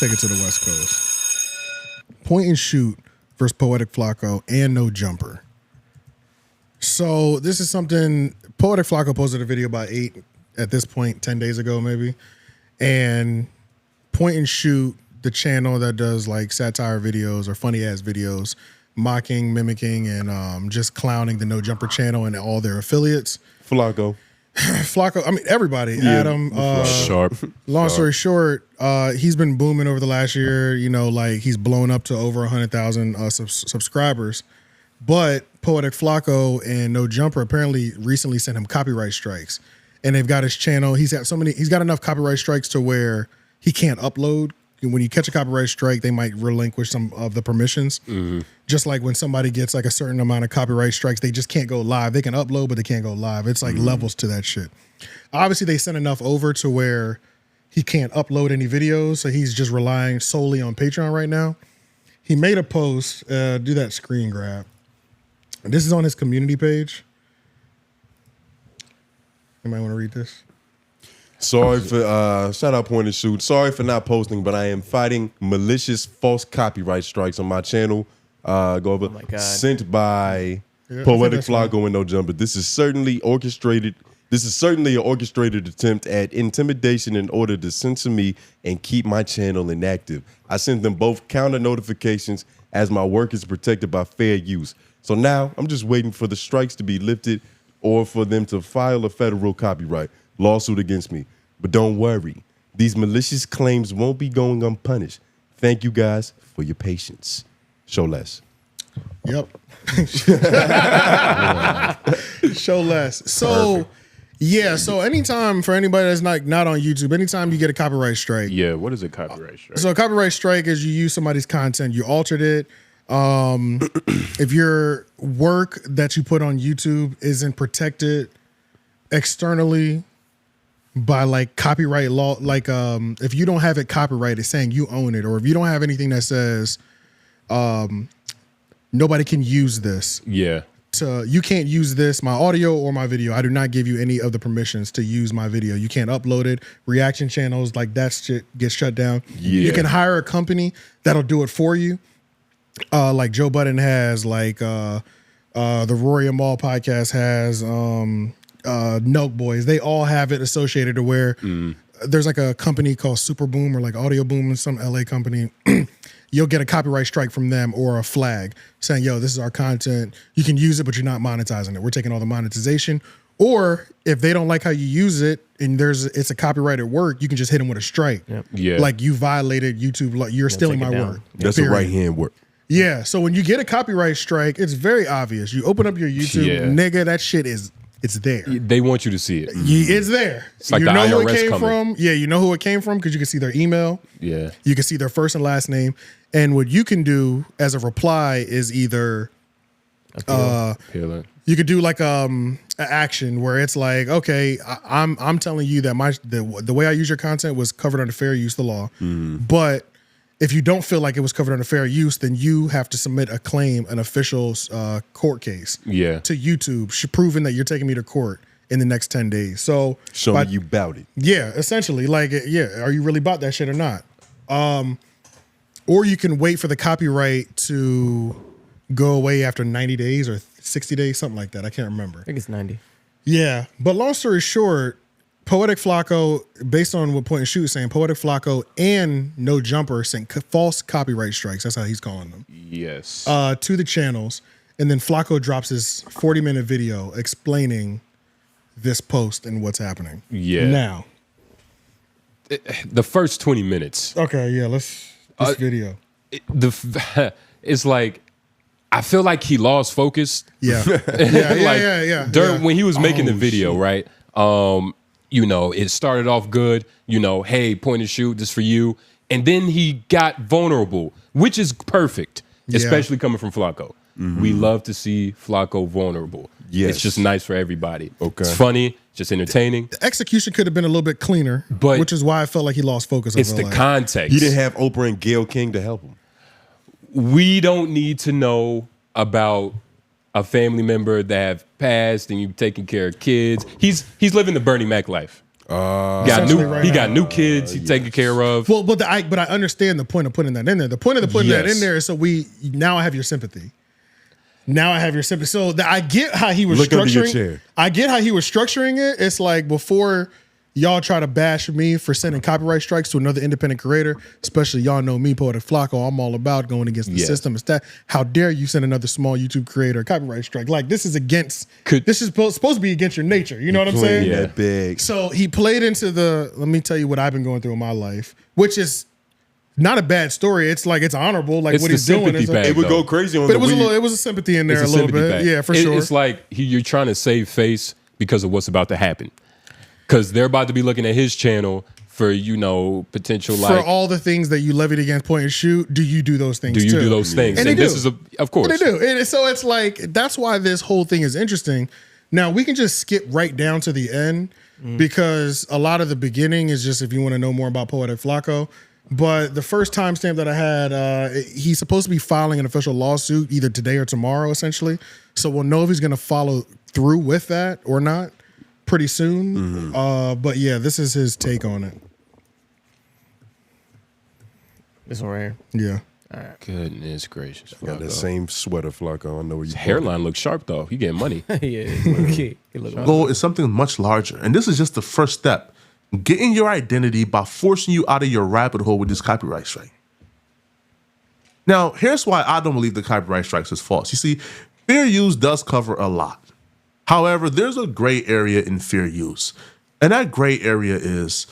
take it to the West Coast. Point and shoot versus Poetik Flakko and No Jumper. So this is something Poetik Flakko posted a video about 10 days ago maybe. And Point and Shoot, the channel that does like satire videos or funny ass videos, mocking, mimicking, and just clowning the No Jumper channel and all their affiliates. Flakko, I mean everybody. Yeah, Adam. Sharp. Long story short, he's been booming over the last year. You know, like he's blown up to over 100,000 subscribers. But Poetik Flakko and No Jumper apparently recently sent him copyright strikes, and they've got his channel. He's got enough copyright strikes to where he can't upload. When you catch a copyright strike, they might relinquish some of the permissions. Just like when somebody gets like a certain amount of copyright strikes, they just can't go live. They can upload, but they can't go live. It's like levels to that shit. Obviously, they sent enough over to where he can't upload any videos, so he's just relying solely on Patreon right now. He made a post. Do that screen grab. This is on his community page. Anybody want to read this? sorry for shout out Point and Shoot. Sorry for not posting, but I am fighting malicious false copyright strikes on my channel. Go over sent by Poetik Flakko and No Jumper. This is certainly orchestrated. This is certainly an orchestrated attempt at intimidation in order to censor me and keep my channel inactive. I sent them both counter notifications as my work is protected by fair use. So now I'm just waiting for the strikes to be lifted or for them to file a federal copyright lawsuit against me. But don't worry, these malicious claims won't be going unpunished. Thank you guys for your patience. Show less. Yep. Show less. So perfect. Yeah, so anytime for anybody that's not on YouTube, anytime you get a copyright strike. Yeah, what is a copyright strike? So a copyright strike is you use somebody's content, you altered it. If your work that you put on YouTube isn't protected externally by like copyright law, like if you don't have it copyrighted saying you own it, or if you don't have anything that says nobody can use this. Yeah. You can't use this, my audio or my video. I do not give you any of the permissions to use my video. You can't upload it. Reaction channels, like that shit gets shut down. Yeah. You can hire a company that'll do it for you. Like Joe Budden has, like the Rory and Maul podcast has, Nelk Boys. They all have it associated to where there's like a company called Super Boom or like Audio Boom, some LA company. You'll get a copyright strike from them or a flag saying, yo, this is our content. You can use it, but you're not monetizing it. We're taking all the monetization. Or if they don't like how you use it and it's a copyrighted work, you can just hit them with a strike. Yep. Yeah. Like you violated YouTube, like you're stealing my work. That's a right-hand work. Yeah. So when you get a copyright strike, it's very obvious. You open up your YouTube, nigga, that shit it's there. They want you to see it. It's there. It's like you the know IRS who it came coming. from. Yeah, you know who it came from because you can see their email. Yeah. You can see their first and last name. And what you can do as a reply is either you could do like an action where it's like, okay, I'm telling you that the way I use your content was covered under fair use of the law. But if you don't feel like it was covered under fair use, then you have to submit a claim, an official court case to YouTube, proving that you're taking me to court in the next 10 days. So show me you bout it. Yeah, essentially, like, are you really about that shit or not? Or you can wait for the copyright to go away after 90 days or 60 days, something like that. I can't remember. I think it's 90. Yeah, but long story short, Poetik Flakko, based on what Point and Shoot is saying, Poetik Flakko and No Jumper sent false copyright strikes. That's how he's calling them. Yes. To the channels. And then Flakko drops his 40-minute video explaining this post and what's happening. Yeah. Now. The first 20 minutes. Okay, yeah, let's... This video. It's like, I feel like he lost focus. Yeah. When he was making the video, right? You know, it started off good, you know, hey, Point and Shoot, this for you. And then he got vulnerable, which is perfect, especially coming from Flakko. We love to see Flakko vulnerable. Yes. It's just nice for everybody. Okay. It's funny, just entertaining. The execution could have been a little bit cleaner, but which is why I felt like he lost focus. It's the context. He didn't have Oprah and Gayle King to help him. We don't need to know about a family member that have passed and you've taken care of kids. He's living the Bernie Mac life. He got new kids he's taking care of. Well, but I understand the point of putting that in there. The point of putting that in there is so now I have your sympathy. Now I have your sympathy. So I get how he was structuring. I get how he was structuring it. It's like before y'all try to bash me for sending copyright strikes to another independent creator, especially y'all know me, Poetik Flakko. I'm all about going against the system. It's that. How dare you send another small YouTube creator a copyright strike? Like this is against. This is supposed to be against your nature. You know what I'm saying? Yeah, big. So he played into the. Let me tell you what I've been going through in my life, which is not a bad story. It's like it's honorable. Like what he's doing. It would go crazy on. But it was a sympathy in there a little bit. Yeah, for sure. It's like you're trying to save face because of what's about to happen. Because they're about to be looking at his channel for, potential for all the things that you levied against Point and Shoot. Do you do those things? Do those things? And this is of course. And they do. And so it's like that's why this whole thing is interesting. Now we can just skip right down to the end because a lot of the beginning is just if you want to know more about Poetik Flakko. But the first timestamp that I had, he's supposed to be filing an official lawsuit either today or tomorrow, essentially. So we'll know if he's going to follow through with that or not pretty soon. But yeah, this is his take on it. This one right here. Yeah. All right. Goodness gracious. Got that same sweater, Flakko. I know where you. Hairline looks sharp though. He getting money. Goal is something much larger, and this is just the first step. Getting your identity by forcing you out of your rabbit hole with this copyright strike. Now, here's why I don't believe the copyright strikes is false. You see, fair use does cover a lot. However, there's a gray area in fair use. And that gray area is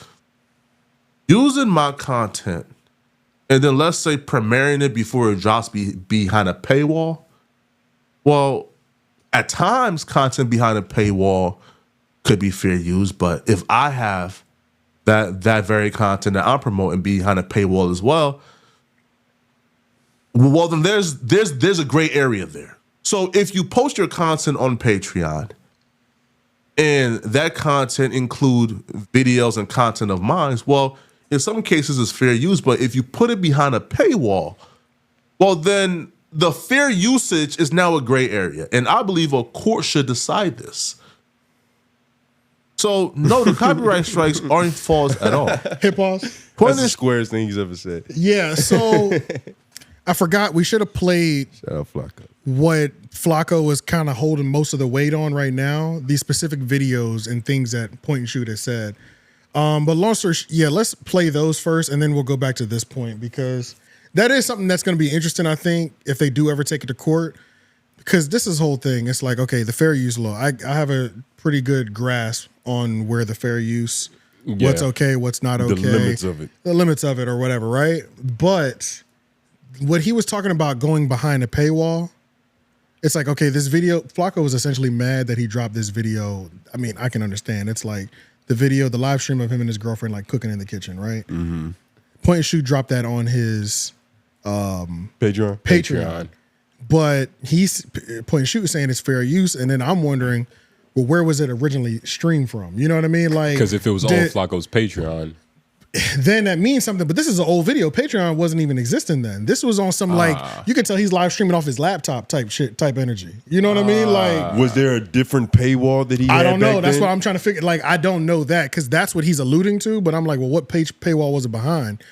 using my content and then let's say premiering it before it drops behind a paywall. Well, at times, content behind a paywall could be fair use, but if I have that very content that I'm promoting behind a paywall as well, then there's a gray area there. So if you post your content on Patreon and that content include videos and content of mine, well, in some cases it's fair use, but if you put it behind a paywall, well, then the fair usage is now a gray area. And I believe a court should decide this. So, no, the copyright strikes aren't false at all. Hit pause. That's the squarest thing he's ever said. Yeah, so I forgot we should have played what Flakko was kind of holding most of the weight on right now, these specific videos and things that Point and Shoot has said. But long story, let's play those first, and then we'll go back to this point because that is something that's going to be interesting, I think, if they do ever take it to court. Because this is the whole thing. It's like, okay, the fair use law. I have a pretty good grasp on where the fair use, what's okay, what's not okay. The limits of it or whatever, right? But what he was talking about going behind a paywall, it's like, okay, this video, Flakko was essentially mad that he dropped this video. I mean, I can understand. It's like the live stream of him and his girlfriend like cooking in the kitchen, right? Point and Shoot dropped that on his Patreon. But he's Point and Shoot saying it's fair use, and then I'm wondering, well, where was it originally streamed from? You know what I mean? Like, because if it was on Flakko's Patreon, then that means something. But this is an old video. Patreon wasn't even existing then. This was on some like you can tell he's live streaming off his laptop type energy. You know what I mean? Like, was there a different paywall that he had? I don't know. Back That's then? what I'm trying to figure. Like, I don't know that because that's what he's alluding to. But I'm like, well, what paywall was it behind?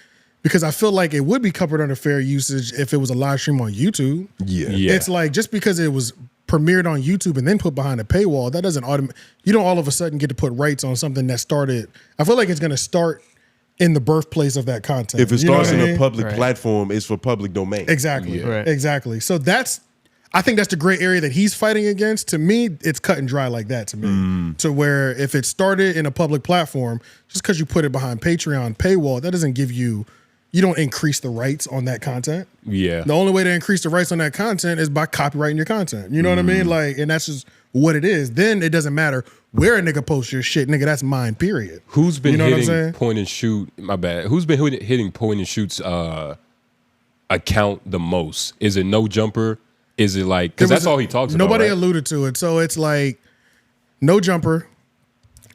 Because I feel like it would be covered under fair usage if it was a live stream on YouTube. Yeah. It's like just because it was premiered on YouTube and then put behind a paywall, that doesn't you don't all of a sudden get to put rights on something that started. I feel like it's going to start in the birthplace of that content. If it starts in a public platform, it's for public domain. Exactly. Exactly. So I think that's the gray area that he's fighting against. To me, it's cut and dry like that to me. To where if it started in a public platform, just because you put it behind Patreon paywall, that doesn't give you don't increase the rights on that content. Yeah. The only way to increase the rights on that content is by copyrighting your content. You know what I mean? Like, and that's just what it is. Then it doesn't matter where a nigga posts your shit, nigga, that's mine, period. Who's been hitting Point and Shoot, my bad, who's been hitting Point and Shoot's account the most? Is it No Jumper? Is it like, because that's all he talks about, Nobody alluded to it. So it's like No Jumper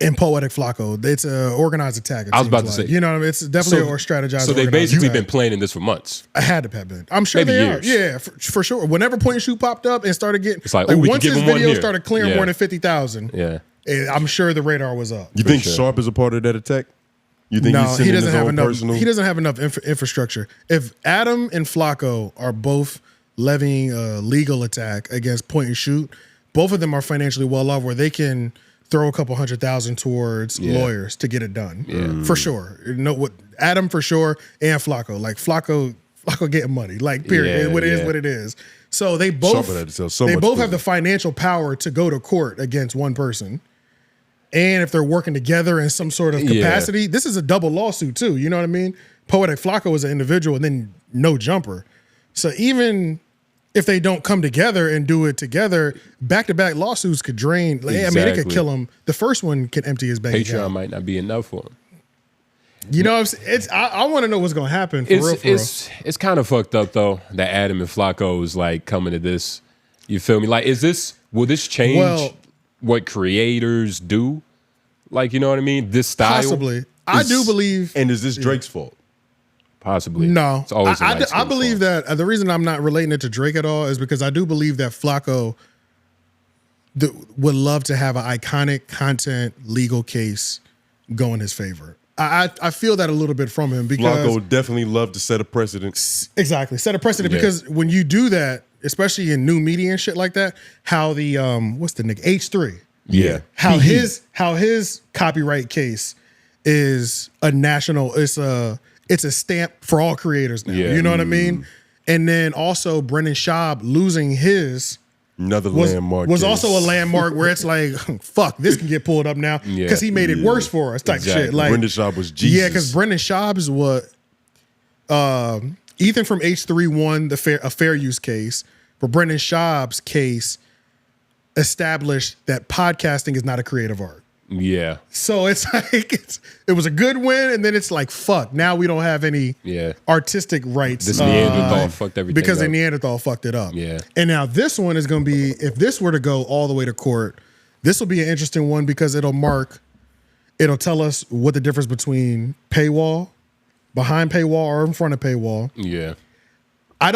and Poetik Flakko. It's an organized attack. I was about to say. You know what I mean? It's definitely a strategized. So they've basically been planning this for months. I had to have been. I'm sure they are. Yeah, for sure. Whenever Point and Shoot popped up and started getting, it's like once this video started clearing more than 50,000, I'm sure the radar was up. You think Sharp is a part of that attack? You think No, he's he sending doesn't his have own enough. personal? He doesn't have enough infrastructure. If Adam and Flakko are both levying a legal attack against point and shoot, both of them are financially well off where they can throw a couple $100,000 towards lawyers to get it done. For sure. What Adam for sure and Flakko. Like Flakko getting money. Like period. What it is. So they both have the financial power to go to court against one person. And if they're working together in some sort of capacity, this is a double lawsuit too. You know what I mean? Poetik Flakko is an individual and then no jumper. So even if they don't come together and do it together, back-to-back lawsuits could drain. Like, I mean, it could kill him. The first one can empty his bank account. Patreon might not be enough for him. You know what I'm saying? I want to know what's going to happen for real. It's kind of fucked up, though, that Adam and Flakko is, like, coming to this. You feel me? Like, will this change what creators do? Like, you know what I mean? This style? Possibly. I do believe. And is this Drake's fault? Possibly. No. It's always I believe that the reason I'm not relating it to Drake at all is because I do believe that Flakko would love to have an iconic content legal case go in his favor. I feel that a little bit from him because Flakko would definitely love to set a precedent. Exactly. Set a precedent because when you do that, especially in new media and shit like that, how the what's the nigga H3? Yeah. How his copyright case is a national, it's a stamp for all creators now. Yeah. You know what I mean? And then also Brendan Schaub losing his landmark was also a landmark where it's like, fuck, this can get pulled up now because he made it worse for us type shit. Like Brendan Schaub was Jesus. Yeah, because Brendan Schaub is what Ethan from H3 won a fair use case, but Brendan Schaub's case established that podcasting is not a creative art. Yeah. So it's like it was a good win, and then it's like fuck. Now we don't have any artistic rights. This Neanderthal fucked everything because up. the Neanderthal fucked it up. Yeah. And now this one is going to be, if this were to go all the way to court, this will be an interesting one because it'll tell us what the difference between paywall, behind paywall, or in front of paywall. Yeah. I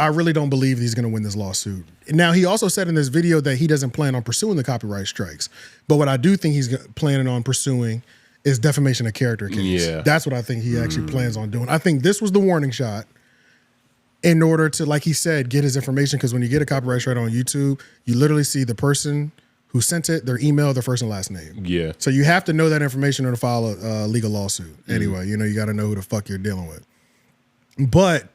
really don't believe he's going to win this lawsuit. Now, he also said in this video that he doesn't plan on pursuing the copyright strikes. But what I do think he's planning on pursuing is defamation of character case. Yeah. That's what I think he actually plans on doing. I think this was the warning shot in order to, like he said, get his information. Because when you get a copyright strike on YouTube, you literally see the person who sent it, their email, their first and last name. Yeah. So you have to know that information in order to file a legal lawsuit. Anyway, you got to know who the fuck you're dealing with. But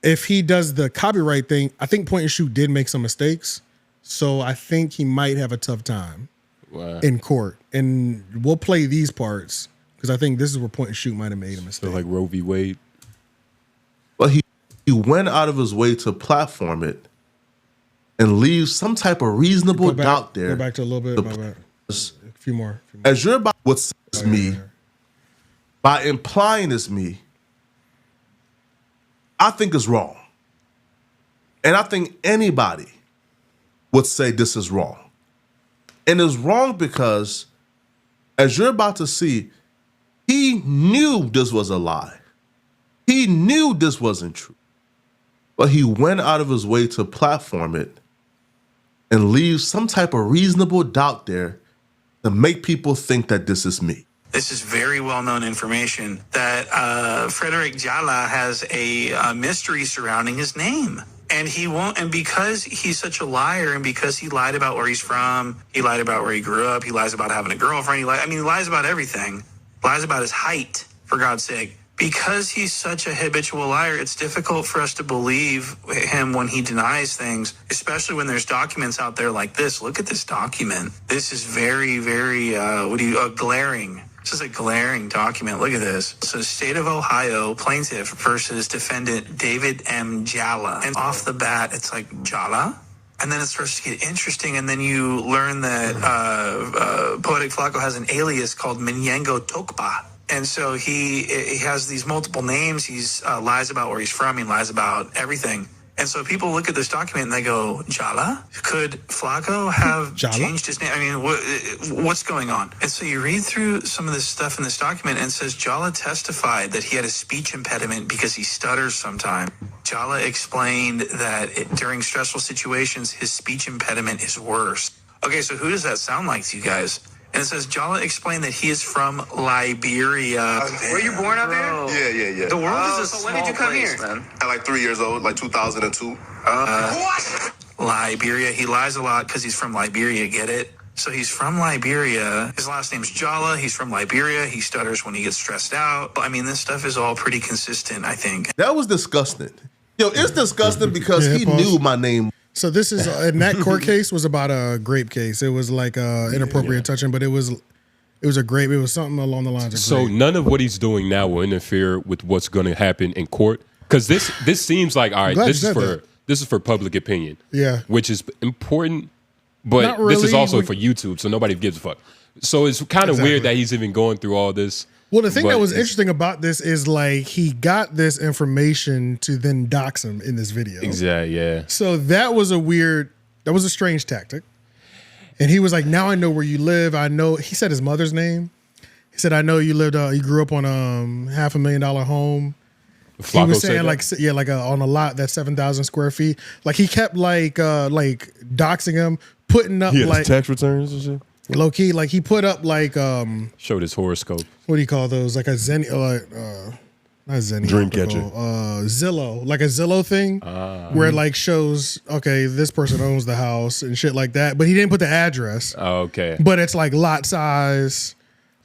if he does the copyright thing, I think Point and Shoot did make some mistakes. So I think he might have a tough time in court. And we'll play these parts because I think this is where Point and Shoot might have made a mistake. So like Roe v. Wade. Well, he went out of his way to platform it and leave some type of reasonable doubt there. Go back to a little bit. My bad. A few more. As you're about what says me, by implying it's me, I think is wrong. And I think anybody would say this is wrong. And it's wrong because, as you're about to see, he knew this was a lie. He knew this wasn't true. But he went out of his way to platform it and leave some type of reasonable doubt there to make people think that this is me. This is very well-known information that Frederick Ďala has a mystery surrounding his name. And he won't, and because he's such a liar, and because he lied about where he's from, he lied about where he grew up, he lies about having a girlfriend, he lies about everything. Lies about his height, for God's sake. Because he's such a habitual liar, it's difficult for us to believe him when he denies things, especially when there's documents out there like this. Look at this document. This is very, very, glaring. This is a glaring document. Look at this. So State of Ohio plaintiff versus defendant David M. Ďala. And off the bat, it's like, Ďala? And then it starts to get interesting, and then you learn that Poetik Flakko has an alias called 𝙾𝚂𝚃𝚃. And so he has these multiple names. He's lies about where he's from. He lies about everything. And so people look at this document and they go, Ďala? Could Flakko have changed his name? I mean, what's going on? And so you read through some of this stuff in this document and it says Ďala testified that he had a speech impediment because he stutters sometimes. Ďala explained that during stressful situations, his speech impediment is worse. Okay, so who does that sound like to you guys? And it says, 𝙬𝙾 explained that he is from Liberia. Were you born out there? Yeah. The world is a So when did you come here? man. At like 3 years old, like 2002. What? Liberia. He lies a lot because he's from Liberia, get it? So he's from Liberia. His last name's 𝙬𝙾. He's from Liberia. He stutters when he gets stressed out. I mean, this stuff is all pretty consistent, I think. That was disgusting. Yo, it's disgusting because he knew my name. So this is in that court case was about a grape case. It was like inappropriate touching, but it was a grape. It was something along the lines of So grape. none of what he's doing now will interfere with what's going to happen in court, because this seems like, all right, Glad this you is said for that. this is for public opinion, Yeah. which is important, but Not this is really. also for YouTube, so nobody gives a fuck. So it's kind of weird that he's even going through all this. Well, the thing but that was it's- interesting about this is like he got this information to then dox him in this video. Exactly, yeah. So that was a strange tactic. And he was like, now I know where you live. I know, he said his mother's name. He said, I know you you grew up on a $500,000 home. Flakko He was said saying that? like on a lot that's 7,000 square feet. Like he kept like doxing him, putting up He had like his tax returns and shit. low key, like he put up like Showed his horoscope. what do you call those? Like a Zen, not Zenny, Dreamcatcher. Zillow, like a Zillow thing, where it like shows, okay, this person owns the house and shit like that. But he didn't put the address. Oh, okay. But it's like lot size,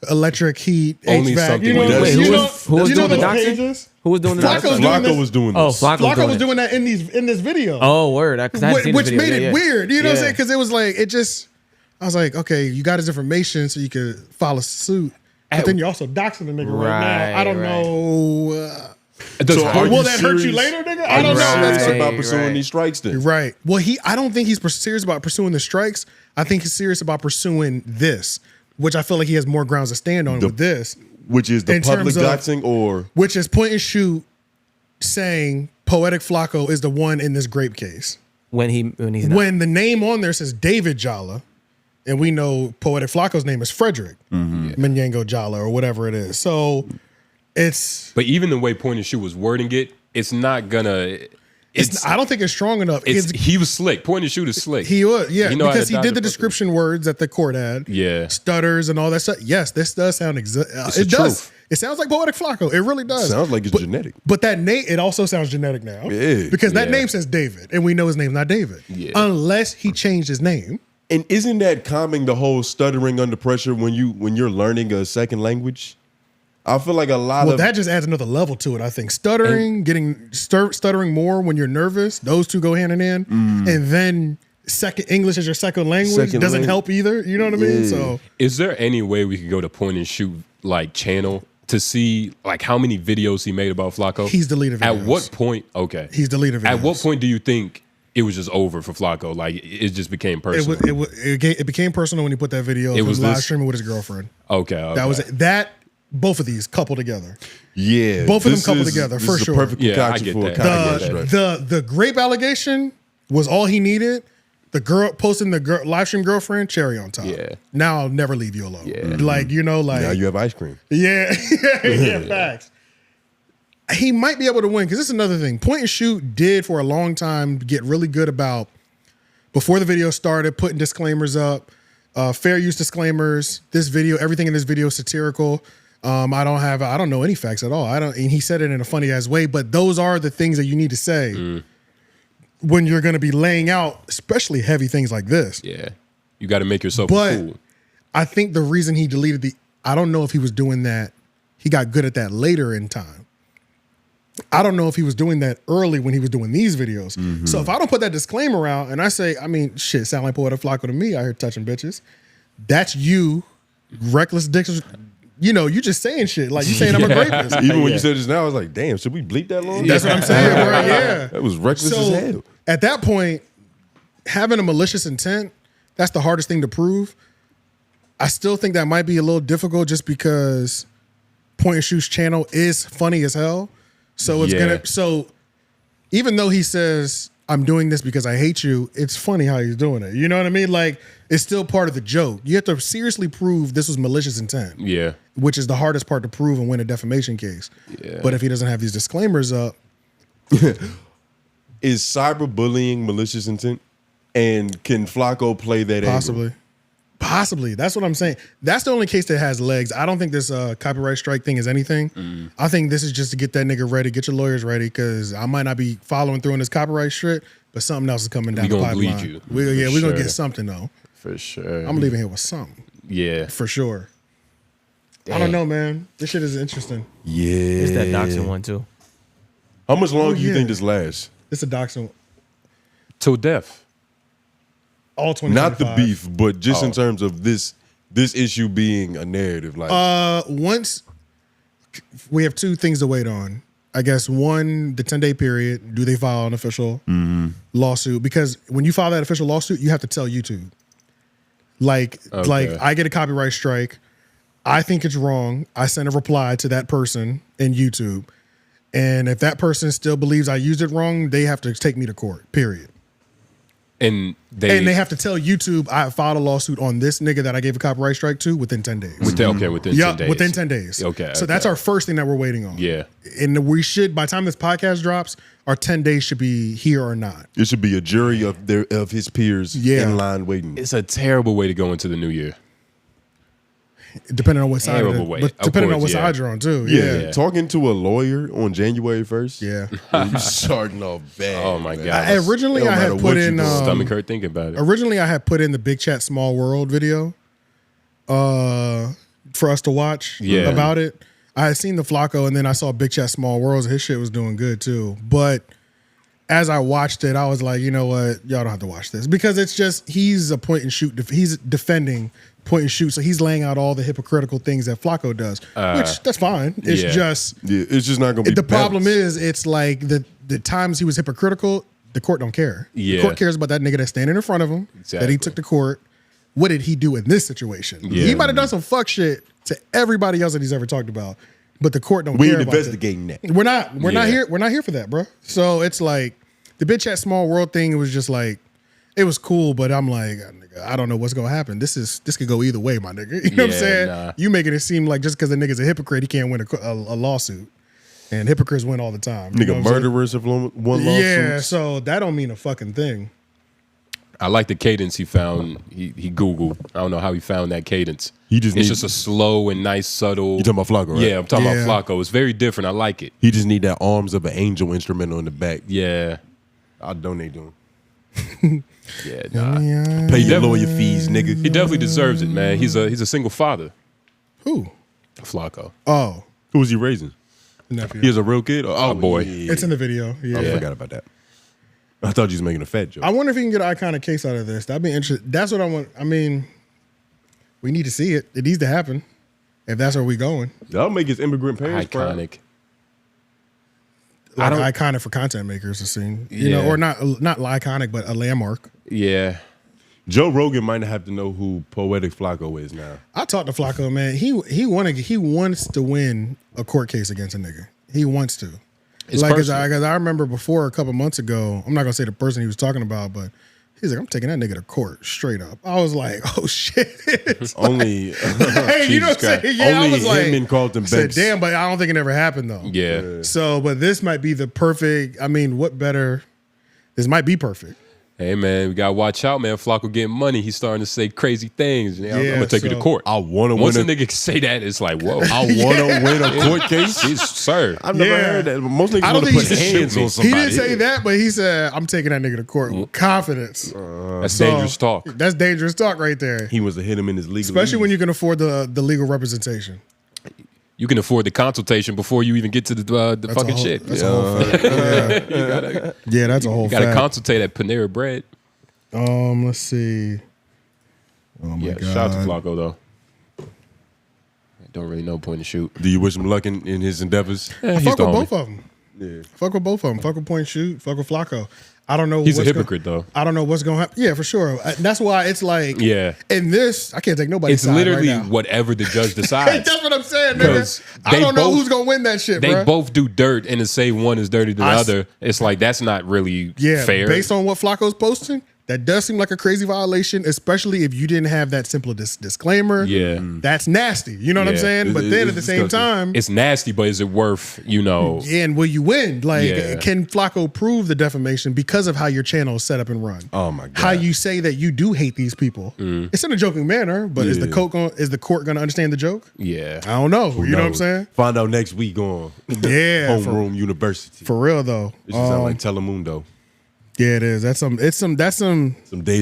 electric, heat, Only HVAC. something You know, like that. Wait, you who know, was doing you know the those doxing? pages? Who was doing the Flakko's doxing? doing this. Flakko was doing Oh, this. Flakko was it. doing that in this video. Oh, word. Because I hadn't seen which the video. made it Yeah. weird. You know what I'm Yeah. saying? Because it was like, it just, I was like, okay, you got his information so you could file a suit. But then you're also doxing the nigga right now. I don't Right. know. Does So it are hurt? you Will that hurt you serious? later, nigga? Are I don't you know. serious Right, about pursuing right. these strikes then? Right. Well, I don't think he's serious about pursuing the strikes. I think he's serious about pursuing this, which I feel like he has more grounds to stand on with this, Which is the In public terms of- doxing or which is point and shoot saying Poetik Flakko is the one in this grape case. When he's not. When the name on there says David 𝙬𝙾, and we know Poetik Flakko's name is Frederick Menyengo 𝙬𝙾 or whatever it is. So it's But even the way Point and Shoot was wording it, it's not gonna. I don't think it's strong enough. He was slick. Point and Shoot is slick. He would, yeah, He know how because to he did the dodge a description words that the court had. Yeah. Stutters and all that stuff. Yes, this does sound it the does. truth. It sounds like Poetik Flakko. It really does. sounds like it's genetic. But that name, it also sounds genetic now. Yeah. Because that Yeah. name says David, and we know his name's not David. Yeah. Unless he changed his name. And isn't that calming the whole stuttering under pressure when you're learning a second language? I feel like a lot Well, of that just adds another level to it, I think. Stuttering, stuttering more when you're nervous, those two go hand in hand. And then English as your second language Second doesn't language. help either. You know what I mean? Yeah. So Is there any way we could go to Point and Shoot like channel to see like how many videos he made about Flakko? He's deleted At videos. what point? Okay. he's deleted videos. At what point do you think it was just over for Flakko? Like it just became personal. It became personal when he put that video of It him was live this? streaming with his girlfriend. okay. That was it. Both of these coupled together. yeah. Both of them this coupled is- together, this for is a sure. perfect Yeah, I concoction get for a that. comedy I get strike. The grape allegation was all he needed. The girl posting the live stream girlfriend, cherry on top. Yeah. Now I'll never leave you alone. Yeah. Like, like Now you have ice cream. yeah, yeah, facts. He might be able to win because this is another thing. Point and Shoot did for a long time get really good about before the video started putting disclaimers up, fair use disclaimers. This video, everything in this video is satirical. I don't know any facts at all. And he said it in a funny ass way, but those are the things that you need to say when you're going to be laying out, especially heavy things like this. Yeah. You got to make yourself But a fool. I think the reason he deleted I don't know if he was doing that. He got good at that later in time. I don't know if he was doing that early when he was doing these videos. So if I don't put that disclaimer out and I say, shit, sound like Poetik Flakko to me, I hear touching bitches. That's you, reckless dicks. You just saying shit. Like you saying I'm a rapist. Even when you said this now, I was like, damn, should we bleep that long? That's what I'm saying, right? Yeah. That was reckless as hell. At that point, having a malicious intent, that's the hardest thing to prove. I still think that might be a little difficult just because Point and Shoot's channel is funny as hell. So even though he says, I'm doing this because I hate you, it's funny how he's doing it. You know what I mean? Like, it's still part of the joke. You have to seriously prove this was malicious intent. Yeah. Which is the hardest part to prove and win a defamation case. Yeah. But if he doesn't have these disclaimers up, Is cyberbullying malicious intent? And can Flakko play that Possibly. angle? Possibly. That's what I'm saying. That's the only case that has legs. I don't think this copyright strike thing is anything. I think this is just to get that nigga ready, get your lawyers ready, because I might not be following through on this copyright shit, but something else is coming down the pipeline. We gonna bleed you. We're going to get something, though. For sure. I'm leaving here with something. Yeah. For sure. Damn. I don't know, man. This shit is interesting. Yeah. There's that Doxing one, too. How much longer do you think this lasts? It's a Doxing. Till death. All 20. Not the beef, but just in terms of this issue being a narrative. Like, once we have two things to wait on. I guess one, the 10-day period. Do they file an official lawsuit? Because when you file that official lawsuit, you have to tell YouTube. Like I get a copyright strike. I think it's wrong. I send a reply to that person in YouTube. And if that person still believes I used it wrong, they have to take me to court, period. And they have to tell YouTube I filed a lawsuit on this nigga that I gave a copyright strike to within 10 days. Within 10 days. Within 10 days. Okay. So that's our first thing that we're waiting on. Yeah. And we should, by the time this podcast drops, our 10 days should be here or not. it should be a jury of his peers in line waiting. It's a terrible way to go into the new year. Depending on what side Terrible way. but Of depending on course, what yeah. side you're on too. Yeah. Talking to a lawyer on January 1st. Yeah. You're starting off bad. Oh my God. Originally It don't I had matter put what you in do. Stomach hurt thinking about it. originally I had put in the Big Chat Small World video for us to watch about it. I had seen the Flakko and then I saw Big Chat Small Worlds. His shit was doing good too. But as I watched it, I was like, you know what? Y'all don't have to watch this. Because it's just, he's a point and shoot. He's defending point and shoot. So he's laying out all the hypocritical things that Flakko does, which that's fine. It's just, it's just not going to be the problem balanced. is it's like the times he was hypocritical, the court don't care. Yeah. The court cares about that nigga that's standing in front of him, that he took to court. What did he do in this situation? Yeah. He might have done some fuck shit to everybody else that he's ever talked about, but the court don't We care ain't about investigating that. We're not here. We're not here for that, bro. So it's like the Big Chat Small World thing. It was just like, it was cool, but I'm like, nigga, I don't know what's gonna happen. This could go either way, my nigga. You know what I'm saying? Nah. You making it seem like just because the nigga's a hypocrite, he can't win a lawsuit, and hypocrites win all the time. You know Nigga, what I'm saying? murderers have won lawsuits. Yeah, so that don't mean a fucking thing. I like the cadence he found. He Googled. I don't know how he found that cadence. It's just a slow and nice, subtle. You talking about Flakko, right? Yeah, I'm talking about Flakko. It's very different. I like it. He just need that Arms of an Angel instrumental in the back. Yeah. I'll donate to him. Yeah, nah. Pay your lawyer fees, nigga. He definitely deserves it, man. He's a single father. Who? Flakko. Oh, Who was he raising? nephew. He was a real kid? Oh, boy. Yeah. It's in the video. Yeah. I forgot about that. I thought you was making a fat joke. I wonder if he can get an iconic case out of this. That'd be interesting. That's what I want. I mean, we need to see it. It needs to happen. If that's where we going. That'll make his immigrant parents proud. Iconic. Like iconic for content makers to see. You know, or not iconic, but a landmark. Yeah. Joe Rogan might have to know who Poetik Flakko is now. I talked to Flakko, man. He wants to win a court case against a nigga. He wants to. It's like, cause personal. I remember before a couple months ago, I'm not gonna say the person he was talking about, but he's like, I'm taking that nigga to court straight up. I was like, oh shit. Only, Hey, you know what I'm saying? Yeah, only I was like, him and Carlton I said, Banks. damn, but I don't think it ever happened though. Yeah. So, but this might be the perfect. I mean, what better? This might be perfect. Hey man, we gotta watch out, man. Flakko getting money. He's starting to say crazy things. I'm gonna take you to court. I want to Once a win nigga say that, it's like, whoa. I want to win a court case. Jeez, sir. I've never heard that. Most niggas I don't want to think put he hands on He somebody. didn't say that, but he said, I'm taking that nigga to court with confidence. That's dangerous talk. That's dangerous talk right there. He wants to hit him in his legal. Especially when you can afford the legal representation. You can afford the consultation before you even get to the That's fucking a whole, shit. That's a whole fact. Yeah, that's a whole You gotta fact. consultate at Panera Bread. Let's see. Oh my Yeah, god. shout out to Flakko though. I don't really know point and shoot. Do you wish him luck in his endeavors? I He's fuck the with homie. both of them. Yeah. Fuck with both of them. Fuck with point and shoot. Fuck with Flakko. I don't know. He's a what's hypocrite though. I don't know what's gonna happen. Yeah, for sure. That's why it's like. Yeah. In this, I can't take nobody's It's side literally right now. whatever the judge decides. That's what I'm saying, Because nigga. I they don't know both- who's gonna win that shit, They bro. both do dirt, and to say one is dirty than the I s- other, it's like that's not really Yeah, fair. based on what Flacco's posting, That does seem like a crazy violation, especially if you didn't have that simple disclaimer. Yeah. That's nasty. You know what I'm Yeah. saying? But then at the same time, it's nasty, but is it worth, you know? yeah, and will you win? Like, Yeah. can Flakko prove the defamation because of how your channel is set up and run? Oh my God. How you say that you do hate these people. It's in a joking manner, but is the court going to understand the joke? Yeah. I don't know. Who You know what I'm knows? saying? Find out next week on Yeah, Homeroom University. For real though. It just sound like Telemundo. Yeah, it is. That's some days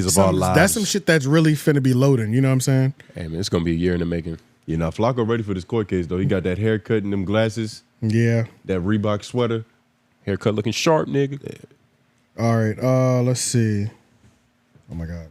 of our lives. That's some shit that's really finna be loading. You know what I'm saying? Hey man, it's gonna be a year in the making. You know, Flakko ready for this court case though. He got that haircut and them glasses. Yeah. That Reebok sweater. Haircut looking sharp, nigga. All right. Let's see. Oh my God.